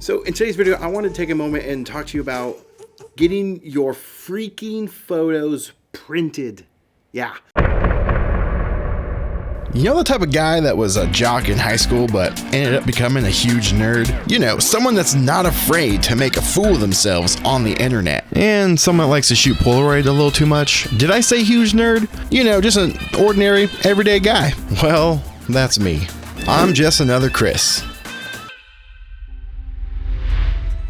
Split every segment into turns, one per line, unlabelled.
So in today's video, I want to take a moment and talk to you about getting your freaking photos printed. Yeah.
You know the type of guy that was a jock in high school but ended up becoming a huge nerd? You know, someone that's not afraid to make a fool of themselves on the internet. And someone that likes to shoot Polaroid a little too much. Did I say huge nerd? You know, just an ordinary, everyday guy. Well, that's me. I'm just another Chris.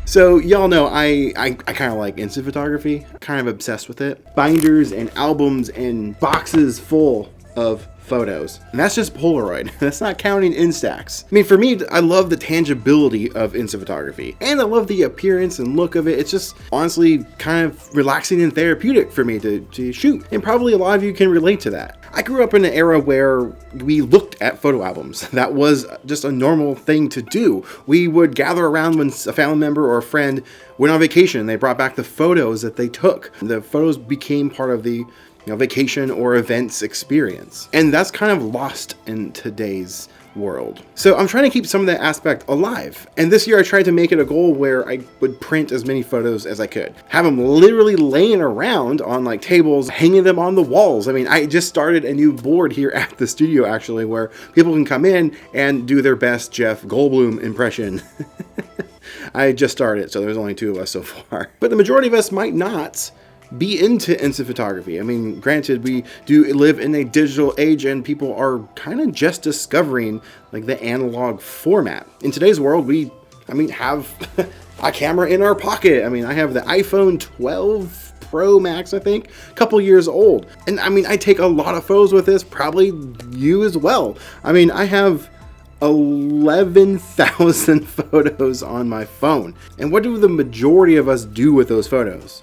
So y'all know I kind of like instant photography, kind of obsessed with it. Binders and albums and boxes full of photos. And that's just Polaroid. That's not counting Instax. I mean, for me, I love the tangibility of instant photography. And I love the appearance and look of it. It's just honestly kind of relaxing and therapeutic for me to shoot. And probably a lot of you can relate to that. I grew up in an era where we looked at photo albums. That was just a normal thing to do. We would gather around when a family member or a friend went on vacation. They brought back the photos that they took. The photos became part of the vacation or events experience. And that's kind of lost in today's world. So I'm trying to keep some of that aspect alive. And this year I tried to make it a goal where I would print as many photos as I could. Have them literally laying around on like tables, hanging them on the walls. I mean, I just started a new board here at the studio actually where people can come in and do their best Jeff Goldblum impression. I just started, so there's only 2 of us so far. But the majority of us might not be into instant photography. I mean, granted, we do live in a digital age and people are kind of just discovering like the analog format. In today's world, we have a camera in our pocket. I mean, I have the iPhone 12 Pro Max, I think, a couple years old. And I mean, I take a lot of photos with this, probably you as well. I mean, I have 11,000 photos on my phone. And what do the majority of us do with those photos?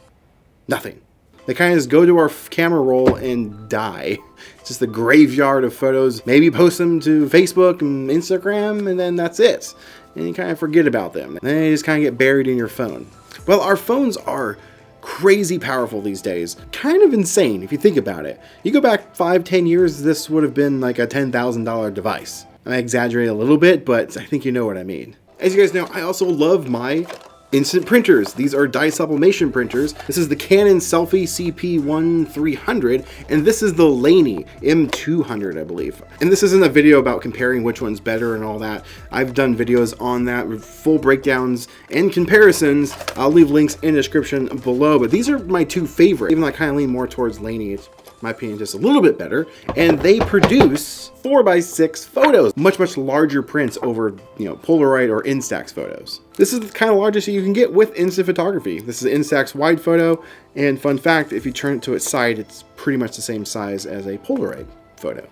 Nothing. They kind of just go to our camera roll and die. It's just the graveyard of photos. Maybe post them to Facebook and Instagram, and then that's it. And you kind of forget about them. And then they just kind of get buried in your phone. Well, our phones are crazy powerful these days. Kind of insane if you think about it. You go back 5-10 years, this would have been like a $10,000 device. I exaggerate a little bit, but I think you know what I mean. As you guys know, I also love my instant printers. These are dye sublimation printers. This is the Canon Selfie CP1300, and this is the Laney M200, I believe. And this isn't a video about comparing which one's better and all that. I've done videos on that with full breakdowns and comparisons. I'll leave links in the description below, but these are my 2 favorite. Even though I kind of lean more towards Laney, it's, in my opinion, just a little bit better. And they produce 4x6 photos, much larger prints over, Polaroid or Instax photos. This is the kind of largest you can get with instant photography. This is an Instax wide photo, and fun fact, if you turn it to its side, it's pretty much the same size as a Polaroid photo.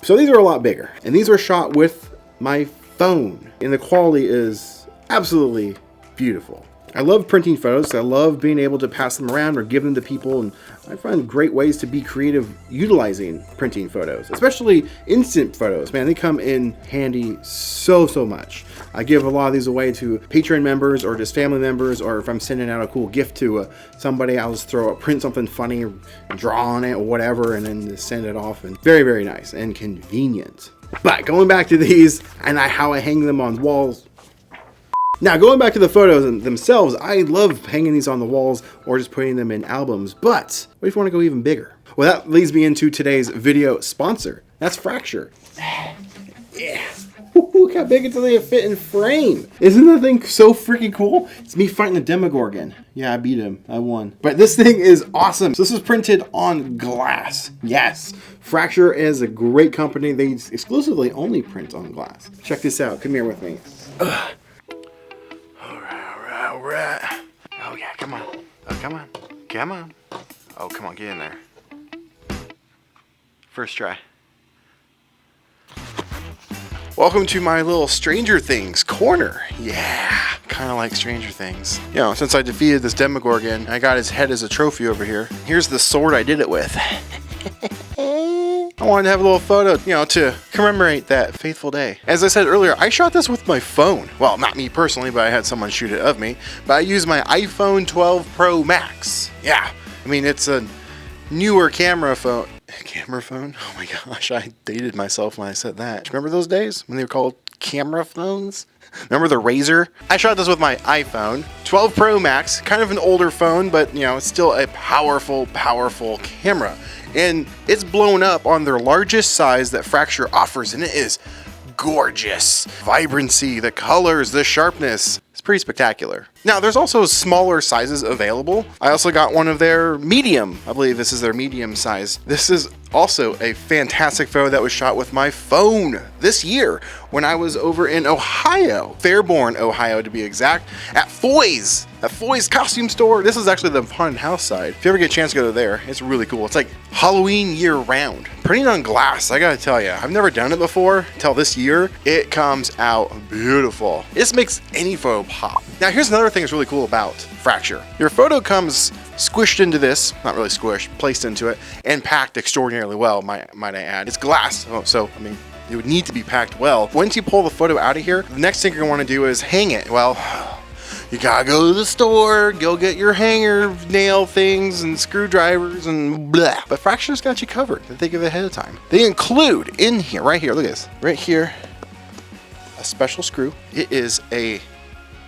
So these are a lot bigger, and these were shot with my phone, and the quality is absolutely beautiful. I love printing photos. I love being able to pass them around or give them to people, and I find great ways to be creative utilizing printing photos, especially instant photos. Man, they come in handy so much. I give a lot of these away to Patreon members or just family members, or if I'm sending out a cool gift to somebody, I'll just print something funny, draw on it or whatever, and then just send it off. And very nice and convenient. But going back to these and how I hang them on walls. Now, going back to the photos themselves, I love hanging these on the walls or just putting them in albums, but what if you want to go even bigger? Well, that leads me into today's video sponsor. That's Fracture. Yeah. Look how big until they fit in frame. Isn't that thing so freaking cool? It's me fighting the Demogorgon. Yeah, I beat him. I won. But this thing is awesome. So this is printed on glass. Yes. Fracture is a great company. They exclusively only print on glass. Check this out. Come here with me. Ugh. All right. Oh yeah, come on. Oh, come on. Come on. Oh, come on, get in there. First try. Welcome to my little Stranger Things corner. Yeah, kind of like Stranger Things. Since I defeated this Demogorgon, I got his head as a trophy over here. Here's the sword I did it with. I wanted to have a little photo, to commemorate that faithful day. As I said earlier, I shot this with my phone. Well, not me personally, but I had someone shoot it of me. But I used my iPhone 12 Pro Max. Yeah, I mean, it's a newer camera phone. Camera phone? Oh my gosh, I dated myself when I said that. Remember those days when they were called camera phones? Remember the Razr? I shot this with my iPhone 12 Pro Max, kind of an older phone, but you know, it's still a powerful, powerful camera. And it's blown up on their largest size that Fracture offers, and it is gorgeous. Vibrancy, the colors, the sharpness. It's pretty spectacular. Now, there's also smaller sizes available. I also got one of their medium. I believe this is their medium size. This is also a fantastic photo that was shot with my phone this year when I was over in Ohio, Fairborn, Ohio to be exact, at Foy's costume store. This is actually the haunted house side. If you ever get a chance to go to there, it's really cool. It's like Halloween year round. Printing on glass, I gotta tell you, I've never done it before until this year. It comes out beautiful. This makes any photo pop. Now, here's another thing that's really cool about Fracture. Your photo comes squished into this, not really squished, placed into it, and packed extraordinarily well, might I add. It's glass, so I mean, it would need to be packed well. Once you pull the photo out of here, the next thing you're gonna wanna do is hang it. Well, you gotta go to the store, go get your hanger nail things and screwdrivers and blah. But Fracture's got you covered. They think of it ahead of time. They include in here, right here, look at this, right here, a special screw. It is a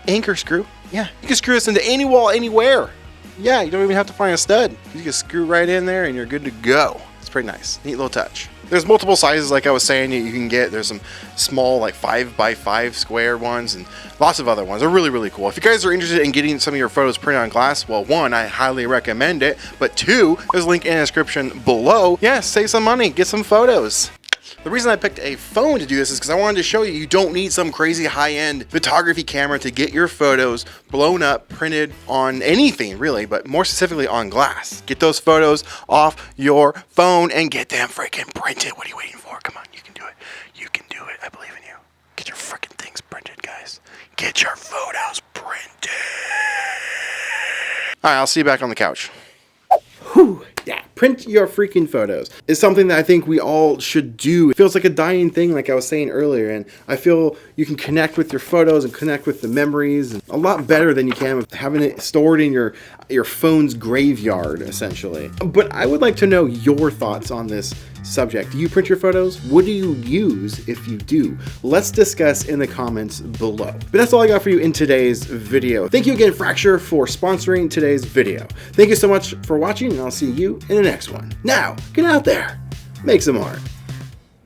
anchor screw. Yeah, you can screw this into any wall, anywhere. Yeah, you don't even have to find a stud. You can screw right in there and you're good to go. It's pretty nice. Neat little touch. There's multiple sizes, like I was saying, that you can get. There's some small, like 5x5 square ones and lots of other ones. They're really, really cool. If you guys are interested in getting some of your photos printed on glass, well, one, I highly recommend it. But two, there's a link in the description below. Yeah, save some money, get some photos. The reason I picked a phone to do this is because I wanted to show you you don't need some crazy high-end photography camera to get your photos blown up, printed on anything really, but more specifically on glass. Get those photos off your phone and get them freaking printed. What are you waiting for? Come on, you can do it. You can do it. I believe in you. Get your freaking things printed, guys. Get your photos printed. All right, I'll see you back on the couch. Whew. Yeah, print your freaking photos. It's something that I think we all should do. It feels like a dying thing, like I was saying earlier, and I feel you can connect with your photos and connect with the memories a lot better than you can with having it stored in your phone's graveyard, essentially. But I would like to know your thoughts on this subject. Do you print your photos? What do you use if you do? Let's discuss in the comments below. But that's all I got for you in today's video. Thank you again, Fracture, for sponsoring today's video. Thank you so much for watching, and I'll see you in the next one. Now, get out there, make some art.